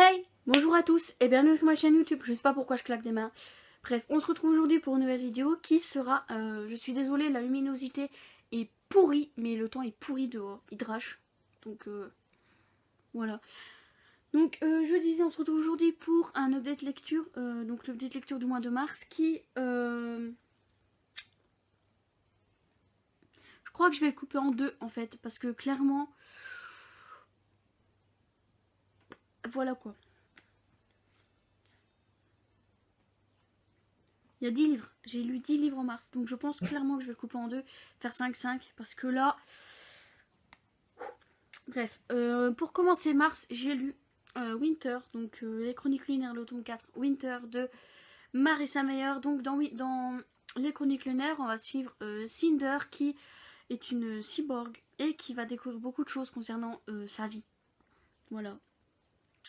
Hey, bonjour à tous et bienvenue sur ma chaîne YouTube. Je sais pas pourquoi je claque des mains. Bref, on se retrouve aujourd'hui pour une nouvelle vidéo qui sera, je suis désolée, la luminosité est pourrie, mais le temps est pourri dehors, il drache. Donc voilà. Donc je disais, on se retrouve aujourd'hui pour un update lecture, donc l'update lecture du mois de mars qui, je crois que je vais le couper en deux en fait, parce que clairement, voilà quoi. Il y a 10 livres. J'ai lu 10 livres en mars. Donc je pense clairement que je vais le couper en deux. Faire 5-5. Parce que là... Bref. Pour commencer mars, j'ai lu Winter. Donc les chroniques lunaires, le tome 4. Winter de Marissa Meyer. Donc dans les chroniques lunaires, on va suivre Cinder qui est une cyborg. Et qui va découvrir beaucoup de choses concernant sa vie. Voilà.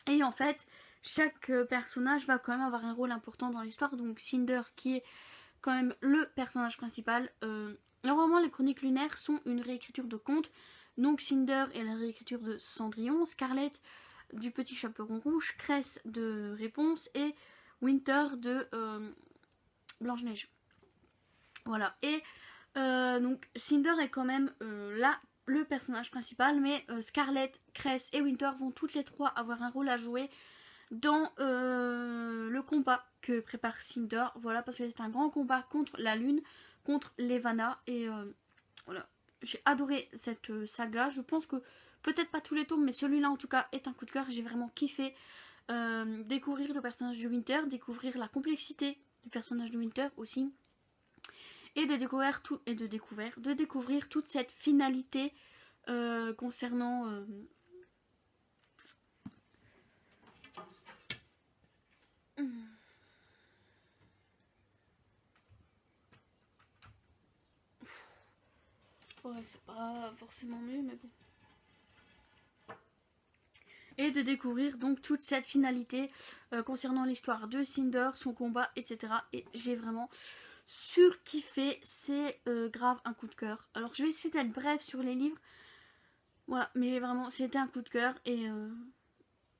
Et en fait, chaque personnage va quand même avoir un rôle important dans l'histoire. Donc Cinder qui est quand même le personnage principal. Normalement, les chroniques lunaires sont une réécriture de contes. Donc Cinder est la réécriture de Cendrillon, Scarlett du Petit Chaperon Rouge, Cress de Réponse et Winter de Blanche-Neige. Voilà. Et donc Cinder est quand même là le personnage principal, mais Scarlett, Cress et Winter vont toutes les trois avoir un rôle à jouer dans le combat que prépare Cinder. Voilà, parce que c'est un grand combat contre la lune, contre Levana. Et voilà, j'ai adoré cette saga. Je pense que peut-être pas tous les tomes, mais celui-là en tout cas est un coup de cœur. J'ai vraiment kiffé découvrir le personnage de Winter, découvrir la complexité du personnage de Winter aussi. Et de découvrir toute cette finalité concernant ouais, c'est pas forcément mieux, mais bon. Et de découvrir donc toute cette finalité concernant l'histoire de Cinder, son combat, etc. Et j'ai vraiment surkiffé, c'est grave un coup de cœur. Alors je vais essayer d'être bref sur les livres. Voilà, mais vraiment, c'était un coup de cœur et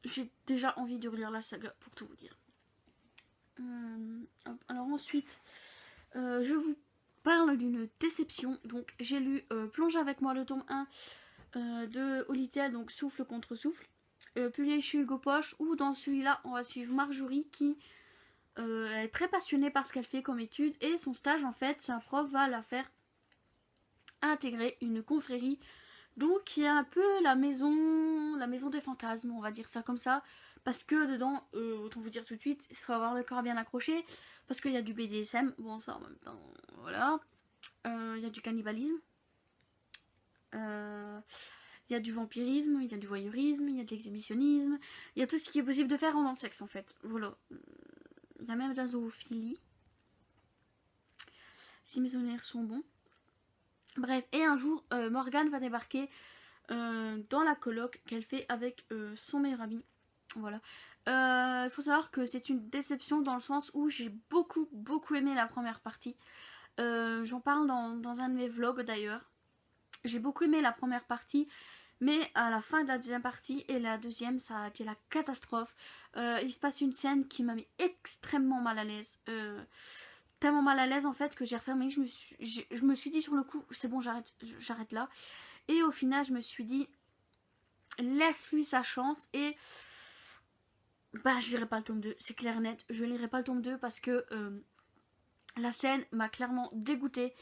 j'ai déjà envie de relire la saga pour tout vous dire. Alors ensuite, je vous parle d'une déception. Donc j'ai lu Plonge avec moi le tome 1 de Olitiel, donc Souffle contre Souffle, publié chez Hugo Poche, où dans celui-là on va suivre Marjorie qui est très passionnée par ce qu'elle fait comme étude, et son stage en fait, sa prof va la faire intégrer une confrérie, donc qui est un peu la maison des fantasmes, on va dire ça comme ça, parce que dedans, autant vous dire tout de suite, il faut avoir le corps bien accroché, parce qu'il y a du BDSM, bon ça en même temps, voilà, il y a du cannibalisme, il y a du vampirisme, il y a du voyeurisme, il y a de l'exhibitionnisme, il y a tout ce qui est possible de faire en sexe en fait, voilà. Il y a même de la zoophilie, si mes souvenirs sont bons. Bref, et un jour, Morgane va débarquer dans la coloc qu'elle fait avec son meilleur ami. Voilà. Il faut savoir que c'est une déception dans le sens où j'ai beaucoup aimé la première partie. J'en parle dans un de mes vlogs d'ailleurs. J'ai beaucoup aimé la première partie, mais à la fin de la deuxième partie et la deuxième, ça a été la catastrophe. Il se passe une scène qui m'a mis extrêmement mal à l'aise. Tellement mal à l'aise en fait que j'ai refermé. Je me suis dit sur le coup, c'est bon, j'arrête là. Et au final, je me suis dit, laisse-lui sa chance et bah je lirai pas le tome 2, c'est clair et net. Je lirai pas le tome 2 parce que la scène m'a clairement dégoûtée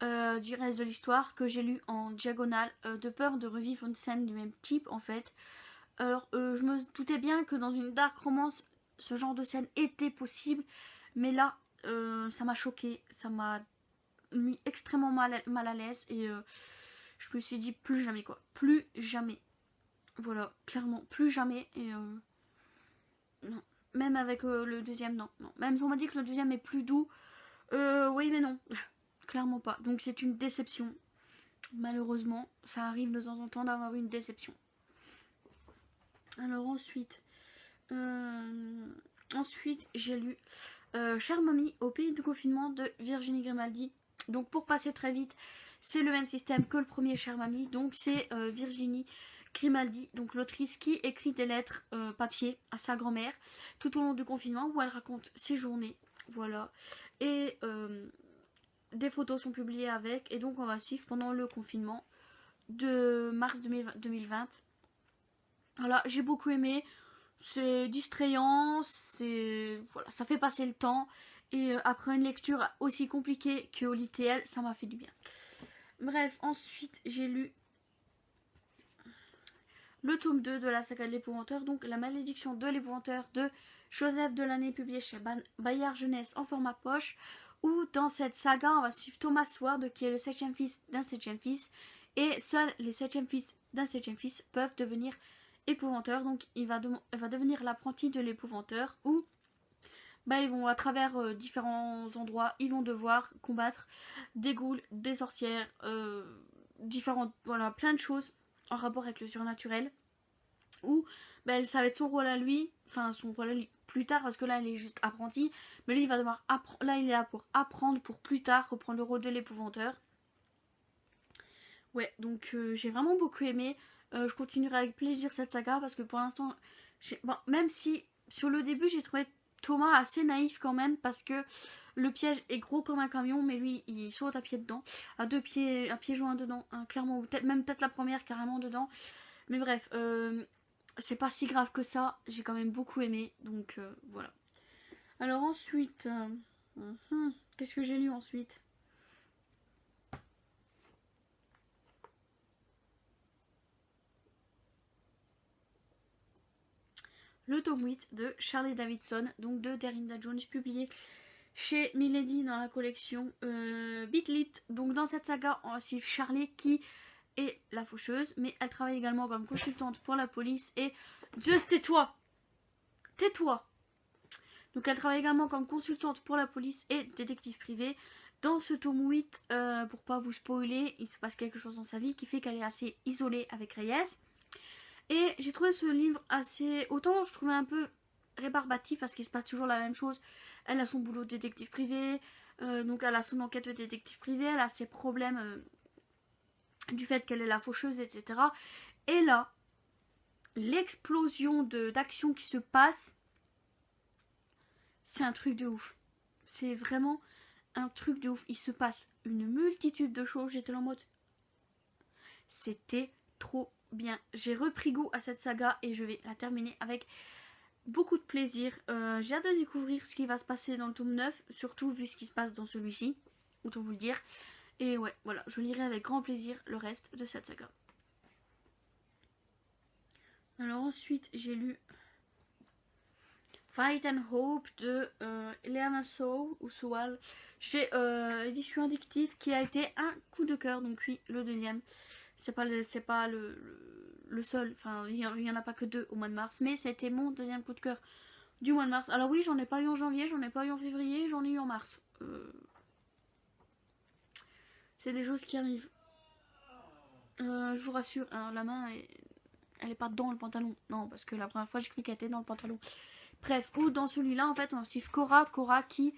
du reste de l'histoire que j'ai lu en diagonale, de peur de revivre une scène du même type en fait. Alors je me doutais bien que dans une dark romance, ce genre de scène était possible, mais là ça m'a choquée, ça m'a mis extrêmement mal à l'aise et je me suis dit plus jamais quoi, plus jamais. Voilà, clairement, plus jamais et non. Même avec le deuxième, non. Même si on m'a dit que le deuxième est plus doux, oui mais non, clairement pas. Donc c'est une déception. Malheureusement, ça arrive de temps en temps d'avoir une déception. Alors ensuite j'ai lu Chère Mamie au pays du confinement de Virginie Grimaldi. Donc pour passer très vite, c'est le même système que le premier Chère Mamie. Donc c'est Virginie Grimaldi, donc l'autrice qui écrit des lettres papier à sa grand-mère tout au long du confinement où elle raconte ses journées. Voilà. Et des photos sont publiées avec. Et donc on va suivre pendant le confinement de mars 2020. Voilà, j'ai beaucoup aimé. C'est distrayant, voilà, ça fait passer le temps. Et après une lecture aussi compliquée que au LITL, ça m'a fait du bien. Bref, ensuite j'ai lu le tome 2 de la saga de l'épouvanteur, donc La malédiction de l'épouvanteur de Joseph Delaney, publié chez Bayard Jeunesse en format poche, où dans cette saga on va suivre Thomas Ward qui est le 7e fils d'un 7e fils, et seuls les 7e fils d'un 7e fils peuvent devenir épouvanteurs. Donc il va devenir l'apprenti de l'épouvanteur, où ils vont à travers différents endroits, ils vont devoir combattre des ghouls, des sorcières, différentes, voilà, plein de choses en rapport avec le surnaturel, où ça va être son rôle à lui, enfin son rôle à lui plus tard, parce que là il est juste apprenti, mais lui il va devoir là il est là pour apprendre, pour plus tard reprendre le rôle de l'épouvanteur. Ouais, donc j'ai vraiment beaucoup aimé. Je continuerai avec plaisir cette saga, parce que pour l'instant, même si sur le début j'ai trouvé Thomas assez naïf quand même, parce que le piège est gros comme un camion, mais lui il saute à pied dedans, à pieds joints dedans, hein, clairement, ou peut-être la première carrément dedans. Mais bref, c'est pas si grave que ça, j'ai quand même beaucoup aimé, donc voilà. Alors ensuite, qu'est-ce que j'ai lu ensuite? Le tome 8 de Charlie Davidson, donc de Darynda Jones, publié chez Milady dans la collection Bitlit. Donc dans cette saga, on va suivre Charlie qui est la faucheuse, mais elle travaille également comme consultante pour la police. Et juste tais-toi, tais-toi. Donc elle travaille également comme consultante pour la police et détective privé. Dans ce tome 8, pour pas vous spoiler, il se passe quelque chose dans sa vie qui fait qu'elle est assez isolée avec Reyes. Et j'ai trouvé ce livre assez... Autant je trouvais un peu rébarbatif parce qu'il se passe toujours la même chose. Elle a son boulot de détective privé, donc elle a son enquête de détective privé, elle a ses problèmes du fait qu'elle est la faucheuse, etc. Et là, l'explosion d'action qui se passe, c'est un truc de ouf. C'est vraiment un truc de ouf. Il se passe une multitude de choses. J'étais en mode... C'était trop bien. J'ai repris goût à cette saga et je vais la terminer avec beaucoup de plaisir. J'ai hâte de découvrir ce qui va se passer dans le tome 9, surtout vu ce qui se passe dans celui-ci, autant vous le dire. Et ouais, voilà, je lirai avec grand plaisir le reste de cette saga. Alors ensuite, j'ai lu Fight and Hope de Eleana Sowell chez Édition Addictive, qui a été un coup de cœur. Donc oui, le deuxième. C'est pas le seul, enfin il n'y en a pas que 2 au mois de mars, mais ça a été mon deuxième coup de cœur du mois de mars. Alors oui, j'en ai pas eu en janvier, j'en ai pas eu en février, j'en ai eu en mars. C'est des choses qui arrivent. Je vous rassure, hein, la main elle est pas dans le pantalon. Non, parce que la première fois j'ai cru qu'elle était dans le pantalon. Bref, ou dans celui-là en fait on suit Cora qui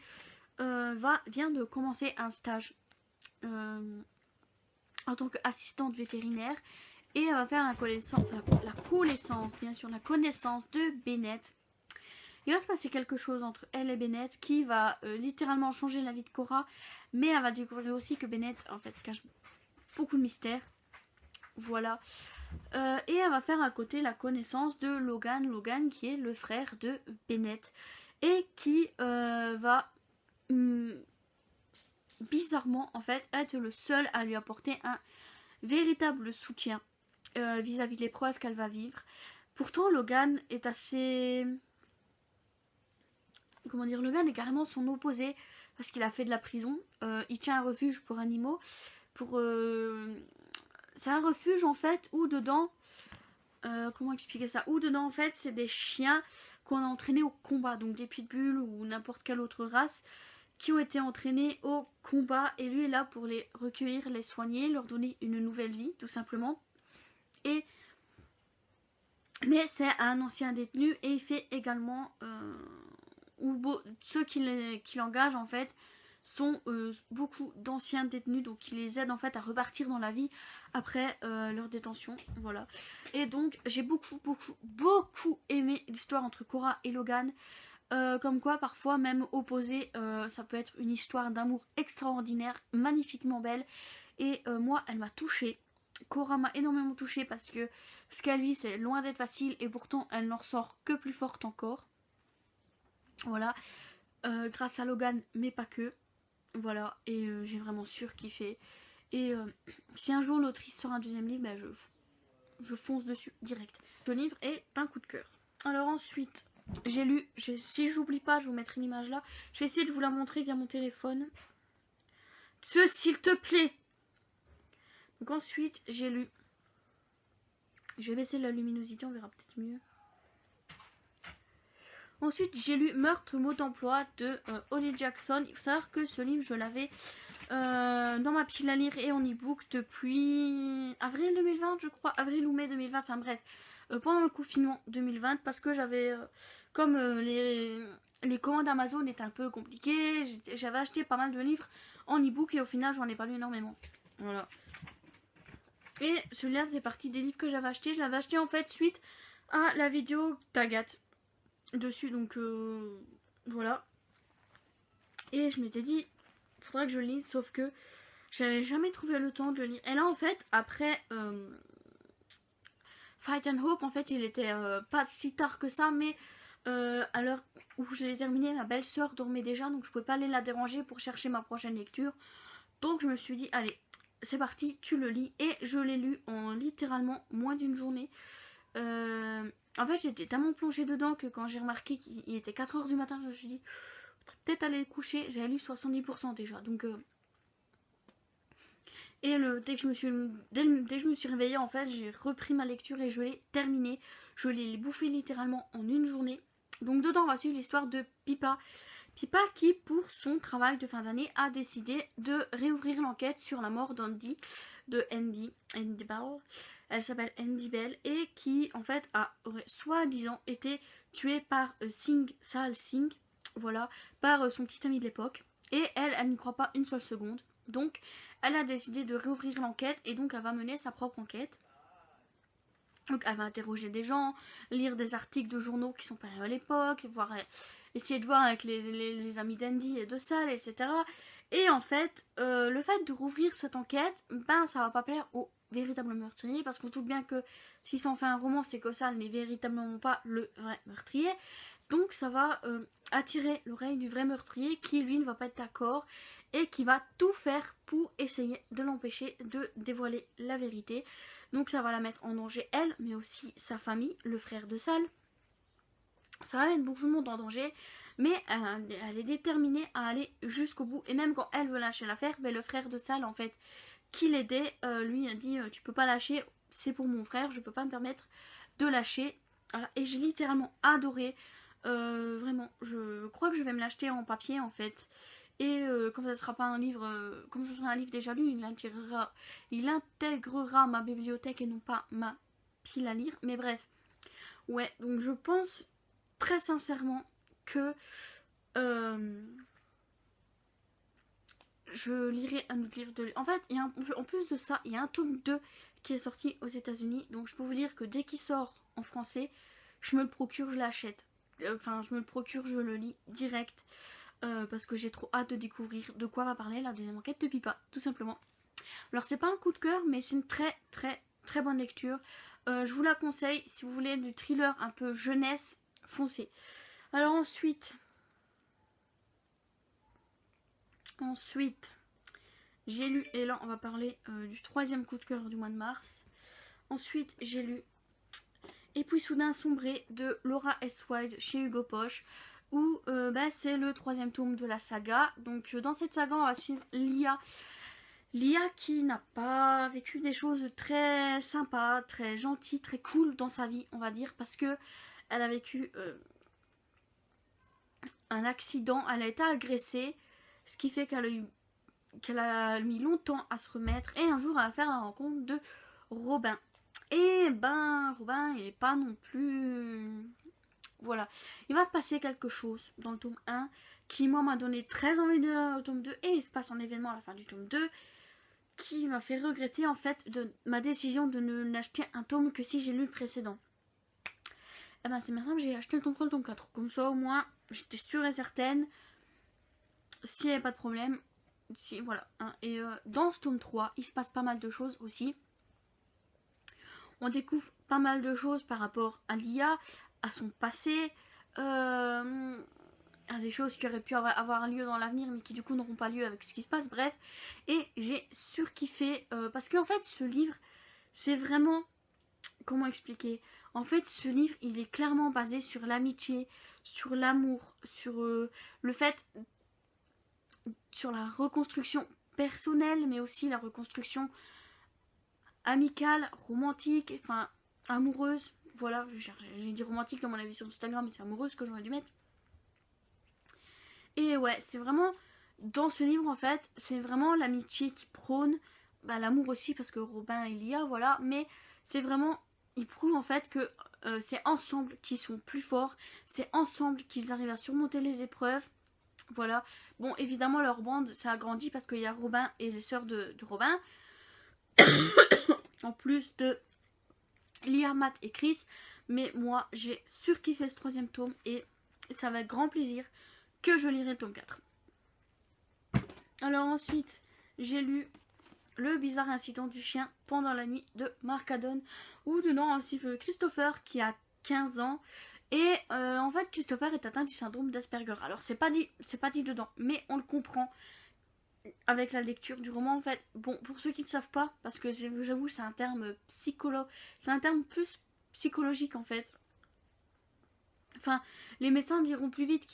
vient de commencer un stage en tant qu'assistante vétérinaire, et elle va faire la connaissance de Bennett. Il va se passer quelque chose entre elle et Bennett qui va littéralement changer la vie de Cora, mais elle va découvrir aussi que Bennett en fait cache beaucoup de mystères. Voilà. Et elle va faire à côté la connaissance de Logan qui est le frère de Bennett, et qui va bizarrement en fait être le seul à lui apporter un véritable soutien vis-à-vis de l'épreuve qu'elle va vivre. Pourtant Logan est assez... Comment dire, Logan est carrément son opposé, parce qu'il a fait de la prison. Il tient un refuge pour animaux. C'est un refuge en fait où dedans... comment expliquer ça? Où dedans en fait c'est des chiens qu'on a entraînés au combat. Donc des pitbulls ou n'importe quelle autre race qui ont été entraînés au combat, et lui est là pour les recueillir, les soigner, leur donner une nouvelle vie tout simplement. Mais c'est un ancien détenu, et il fait également ceux qui l'engagent en fait sont beaucoup d'anciens détenus, donc qui les aident en fait à repartir dans la vie après leur détention, voilà. Et donc j'ai beaucoup aimé l'histoire entre Cora et Logan, comme quoi parfois même opposé, ça peut être une histoire d'amour extraordinaire, magnifiquement belle, et moi elle m'a touchée. Cora m'a énormément touchée parce que ce qu'elle vit c'est loin d'être facile et pourtant elle n'en sort que plus forte encore, voilà. Grâce à Logan mais pas que, voilà. Et j'ai vraiment surkiffé. Et si un jour l'autrice sort un deuxième livre, bah, je fonce dessus direct. Ce livre est un coup de cœur. Alors ensuite, j'ai lu, si j'oublie pas, je vous mettrai l'image là. Je vais essayer de vous la montrer via mon téléphone. S'il te plaît. Donc ensuite, j'ai lu. Je vais baisser la luminosité, on verra peut-être mieux. Ensuite, j'ai lu Meurtre, mot d'emploi de Holly Jackson. Il faut savoir que ce livre, je l'avais dans ma pile à lire et en e-book depuis avril 2020, je crois. Avril ou mai 2020, enfin bref. Pendant le confinement 2020, parce que j'avais, comme les commandes Amazon étaient un peu compliquées, j'avais acheté pas mal de livres en e-book et au final, j'en ai pas lu énormément. Voilà. Et celui-là, c'est partie des livres que j'avais acheté. Je l'avais acheté en fait suite à la vidéo d'Agathe dessus, donc voilà. Et je m'étais dit faudrait que je le lise, sauf que j'avais jamais trouvé le temps de le lire. Et là en fait après Fight and Hope, en fait il était pas si tard que ça, mais à l'heure où je l'ai terminé, ma belle sœur dormait déjà, donc je pouvais pas aller la déranger pour chercher ma prochaine lecture. Donc je me suis dit allez c'est parti, tu le lis. Et je l'ai lu en littéralement moins d'une journée. En fait j'étais tellement plongée dedans que quand j'ai remarqué qu'il était 4h du matin, je me suis dit peut-être aller coucher. J'avais lu 70% déjà, donc et dès que je me suis réveillée, en fait j'ai repris ma lecture et je l'ai terminée. Je l'ai bouffé littéralement en une journée. Donc dedans on va suivre l'histoire de Pippa qui pour son travail de fin d'année a décidé de réouvrir l'enquête sur la mort d'Andy, de Andy Bell. Elle s'appelle Andy Bell et qui en fait aurait soi-disant été tuée par Sal Singh, voilà, par son petit ami de l'époque. Et elle n'y croit pas une seule seconde. Donc elle a décidé de réouvrir l'enquête et donc elle va mener sa propre enquête. Donc elle va interroger des gens, lire des articles de journaux qui sont parus à l'époque, essayer de voir avec les amis d'Andy et de Sal, etc. Et en fait, le fait de rouvrir cette enquête, ben ça va pas plaire au véritable meurtrier, parce qu'on se doute bien que si ça en fait un roman, c'est que Sal n'est véritablement pas le vrai meurtrier. Donc ça va attirer l'oreille du vrai meurtrier qui lui ne va pas être d'accord et qui va tout faire pour essayer de l'empêcher de dévoiler la vérité. Donc ça va la mettre en danger elle, mais aussi sa famille, le frère de Sal. Ça va mettre beaucoup de monde en danger, mais elle est déterminée à aller jusqu'au bout. Et même quand elle veut lâcher l'affaire, ben le frère de Sal en fait, qui l'aidait, lui a dit tu peux pas lâcher, c'est pour mon frère, je peux pas me permettre de lâcher. Voilà. Et j'ai littéralement adoré. Vraiment, je crois que je vais me l'acheter en papier en fait. Et comme ça sera pas un livre, comme ce sera un livre déjà lu, il intégrera ma bibliothèque et non pas ma pile à lire. Mais bref, ouais, donc je pense très sincèrement que je lirai un autre livre de... En fait, en plus de ça, il y a un tome 2 qui est sorti aux États-Unis. Donc je peux vous dire que dès qu'il sort en français, je me le procure, je l'achète. Enfin, je me le procure, je le lis direct. Parce que j'ai trop hâte de découvrir de quoi va parler la deuxième enquête de Pippa, tout simplement. Alors c'est pas un coup de cœur, mais c'est une très bonne lecture. Je vous la conseille, si vous voulez du thriller un peu jeunesse, foncez. Alors ensuite, j'ai lu, et là on va parler du troisième coup de cœur du mois de mars. Ensuite j'ai lu Et puis soudain sombré de Laura S. White chez Hugo Poche, où c'est le troisième tome de la saga. Donc dans cette saga on va suivre Lia qui n'a pas vécu des choses très sympas, très gentilles, très cool dans sa vie, on va dire, parce que elle a vécu un accident, elle a été agressée, ce qui fait qu'elle a mis longtemps à se remettre, et un jour elle va faire la rencontre de Robin. Et ben Robin il est pas non plus voilà, il va se passer quelque chose dans le tome 1 qui moi m'a donné très envie de lire le tome 2, et il se passe un événement à la fin du tome 2 qui m'a fait regretter en fait de ma décision de ne n'acheter un tome que si j'ai lu le précédent. Et ben c'est maintenant que j'ai acheté le tome 3 et le tome 4, comme ça au moins j'étais sûre et certaine s'il n'y avait pas de problème. Si, voilà, hein. Et dans ce tome 3 il se passe pas mal de choses aussi. On découvre pas mal de choses par rapport à l'IA, à son passé, à des choses qui auraient pu avoir lieu dans l'avenir mais qui du coup n'auront pas lieu avec ce qui se passe, bref. Et j'ai surkiffé parce qu'en fait ce livre c'est vraiment, comment expliquer, en fait ce livre il est clairement basé sur l'amitié, sur l'amour, sur le fait, sur la reconstruction personnelle mais aussi la reconstruction amicale, romantique, enfin amoureuse. Voilà, j'ai dit romantique dans mon avis sur Instagram, mais c'est amoureuse que j'aurais dû mettre. Et ouais, c'est vraiment, dans ce livre en fait, c'est vraiment l'amitié qui prône, bah, l'amour aussi parce que Robin et Lia, voilà, mais c'est vraiment, ils prouvent en fait que c'est ensemble qu'ils sont plus forts, c'est ensemble qu'ils arrivent à surmonter les épreuves, voilà. Bon, évidemment leur bande ça a grandi parce qu'il y a Robin et les sœurs de Robin, en plus de Lia, Matt et Chris, mais moi j'ai surkiffé ce troisième tome et ça va être grand plaisir que je lirai le tome 4. Alors ensuite, j'ai lu Le bizarre incident du chien pendant la nuit de Mark Haddon, où dedans aussi Christopher qui a 15 ans. Et en fait, Christopher est atteint du syndrome d'Asperger. Alors c'est pas dit dedans, mais on le comprend avec la lecture du roman en fait. Bon, pour ceux qui ne savent pas, parce que j'avoue c'est un terme c'est un terme plus psychologique en fait. Enfin, les médecins diront plus vite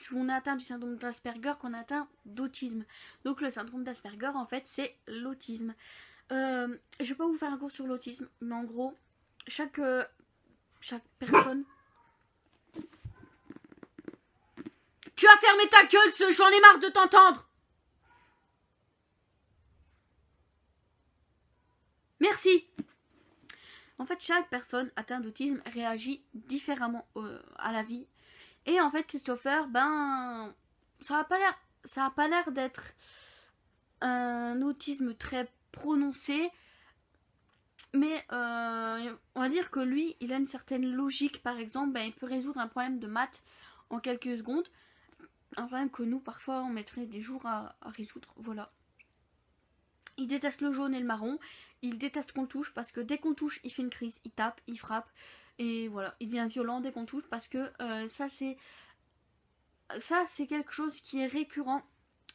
qu'on a atteint du syndrome d'Asperger qu'on a atteint d'autisme. Donc le syndrome d'Asperger en fait c'est l'autisme. Je vais pas vous faire un cours sur l'autisme, mais en gros chaque personne. Tu as fermé ta gueule, j'en ai marre de t'entendre. Merci. En fait chaque personne atteinte d'autisme réagit différemment à la vie. Et en fait Christopher, ben ça a pas l'air d'être un autisme très prononcé, mais on va dire que lui il a une certaine logique. Par exemple, ben, il peut résoudre un problème de maths en quelques secondes, un problème que nous parfois on mettrait des jours à résoudre. Voilà. Il déteste le jaune et le marron, il déteste qu'on le touche parce que dès qu'on touche il fait une crise, il tape, il frappe, et voilà, il devient violent dès qu'on touche parce que ça c'est quelque chose qui est récurrent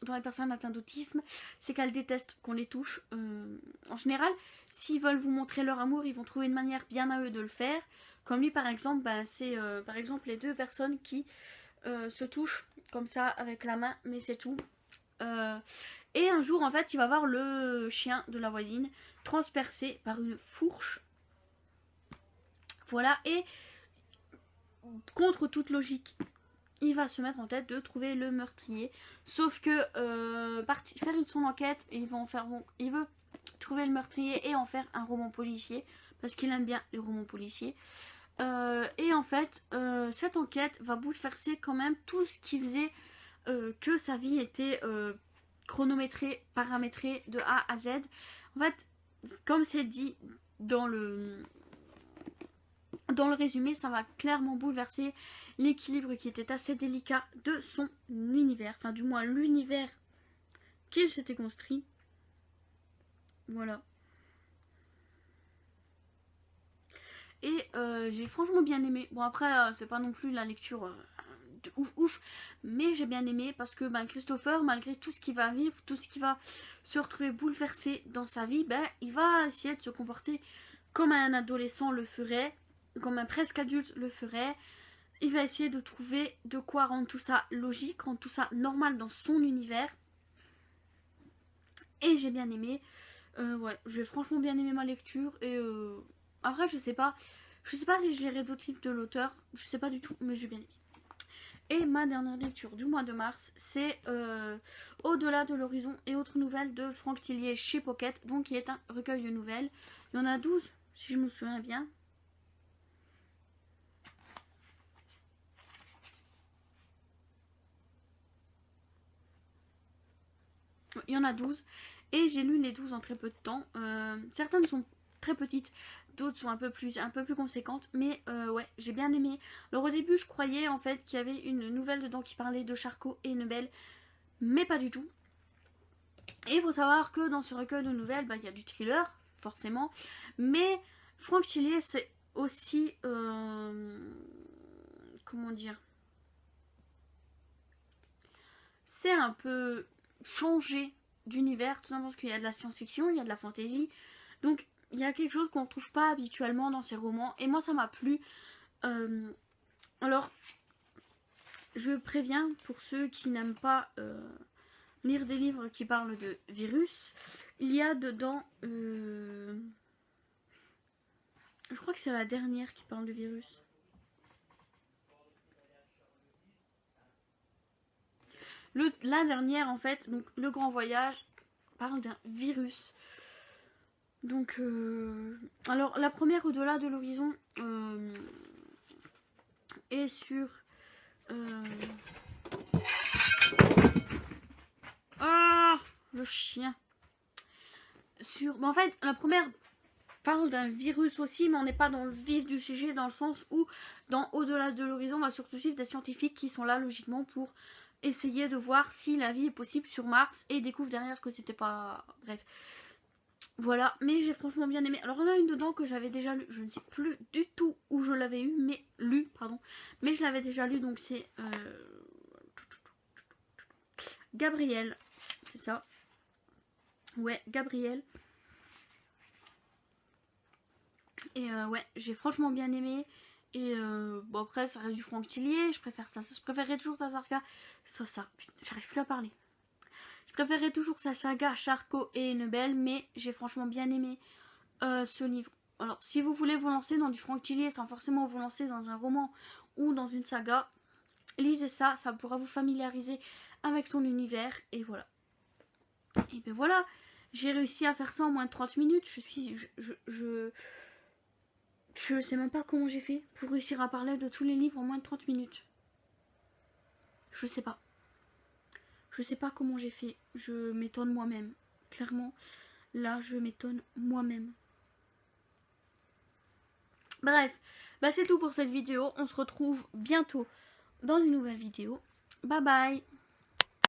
dans les personnes atteintes d'autisme, c'est qu'elles détestent qu'on les touche. En général, s'ils veulent vous montrer leur amour, ils vont trouver une manière bien à eux de le faire. Comme lui par exemple, bah, c'est par exemple les deux personnes qui se touchent comme ça avec la main, mais c'est tout. Et un jour en fait il va voir le chien de la voisine transpercé par une fourche. Voilà, et contre toute logique, il va se mettre en tête de trouver le meurtrier. Sauf que faire son enquête, il veut trouver le meurtrier et en faire un roman policier. Parce qu'il aime bien les romans policiers. Et en fait, cette enquête va bouleverser quand même tout ce qui faisait que sa vie était chronométrée, paramétrée de A à Z. En fait, comme c'est dit dans le résumé, ça va clairement bouleverser l'équilibre qui était assez délicat de son univers, enfin du moins l'univers qu'il s'était construit. Voilà. Et j'ai franchement bien aimé. Bon après c'est pas non plus la lecture de ouf, mais j'ai bien aimé parce que ben, Christopher, malgré tout ce qui va vivre, tout ce qui va se retrouver bouleversé dans sa vie, ben, il va essayer de se comporter comme un adolescent le ferait, comme un presque adulte le ferait. Il va essayer de trouver de quoi rendre tout ça logique, rendre tout ça normal dans son univers. Et j'ai bien aimé. Ouais, j'ai franchement bien aimé ma lecture. Et après, je sais pas si j'ai lu d'autres livres de l'auteur. Je sais pas du tout, mais j'ai bien aimé. Et ma dernière lecture du mois de mars, c'est Au-delà de l'horizon et autres nouvelles de Franck Tillier chez Pocket. Donc, qui est un recueil de nouvelles. Il y en a 12, si je me souviens bien. Il y en a 12 et j'ai lu les 12 en très peu de temps. Certaines sont très petites, d'autres sont un peu plus conséquentes, mais ouais, j'ai bien aimé. Alors au début, je croyais en fait qu'il y avait une nouvelle dedans qui parlait de Charcot et Nebel, mais pas du tout. Et il faut savoir que dans ce recueil de nouvelles, bah, il y a du thriller, forcément, mais Franck Tillier, c'est aussi... comment dire, c'est un peu changé d'univers, tout simplement parce qu'il y a de la science-fiction, il y a de la fantasy, donc il y a quelque chose qu'on ne trouve pas habituellement dans ces romans, et moi ça m'a plu. Alors, je préviens pour ceux qui n'aiment pas lire des livres qui parlent de virus, il y a dedans, je crois que c'est la dernière qui parle de virus. La dernière en fait, donc le grand voyage, parle d'un virus. Donc, alors la première au-delà de l'horizon est sur... Ah, le chien. En fait, la première parle d'un virus aussi, mais on n'est pas dans le vif du sujet, dans le sens où, dans Au-delà de l'horizon, on va surtout suivre des scientifiques qui sont là logiquement pour essayer de voir si la vie est possible sur Mars, et découvrent derrière que c'était pas... Bref. Voilà, mais j'ai franchement bien aimé. Alors, on a une dedans que j'avais déjà lu, je ne sais plus du tout où je l'avais lu, mais je l'avais déjà lu, donc c'est Gabriel, c'est ça. Ouais, Gabriel. Et ouais, j'ai franchement bien aimé. Et bon, après, ça reste du Franck Tillier. Je préfère ça. Je préférerais toujours sa saga. Putain, j'arrive plus à parler. Je préférerais toujours sa saga Charcot et Nebel. Mais j'ai franchement bien aimé ce livre. Alors, si vous voulez vous lancer dans du Franck Tillier sans forcément vous lancer dans un roman ou dans une saga, lisez ça. Ça pourra vous familiariser avec son univers. Et voilà. Et ben voilà. J'ai réussi à faire ça en moins de 30 minutes. Je sais même pas comment j'ai fait pour réussir à parler de tous les livres en moins de 30 minutes. Je sais pas. Je sais pas comment j'ai fait. Je m'étonne moi-même. Clairement, là, je m'étonne moi-même. Bref, bah c'est tout pour cette vidéo. On se retrouve bientôt dans une nouvelle vidéo. Bye bye.